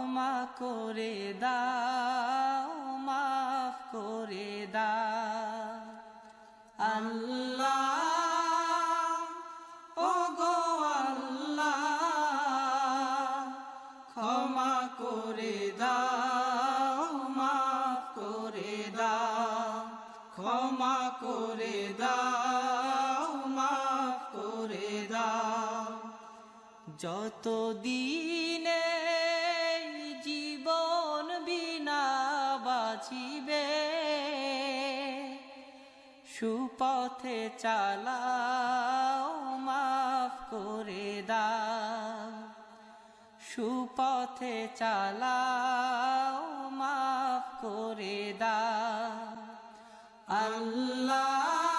ক্ষমা করে দাও, মাফ করে দাও। আল্লাহ ওগো আল্লাহ, ক্ষমা করে দাও, মাফ করে দাও, ক্ষমা করে দাও, মাফ করে দাও। যতদিনে জীবন বিনা বাঁচিবে, সুপথে চালাও, মাফ করে দাও, সুপথে চালাও, মাফ করে দাও। আল্লাহ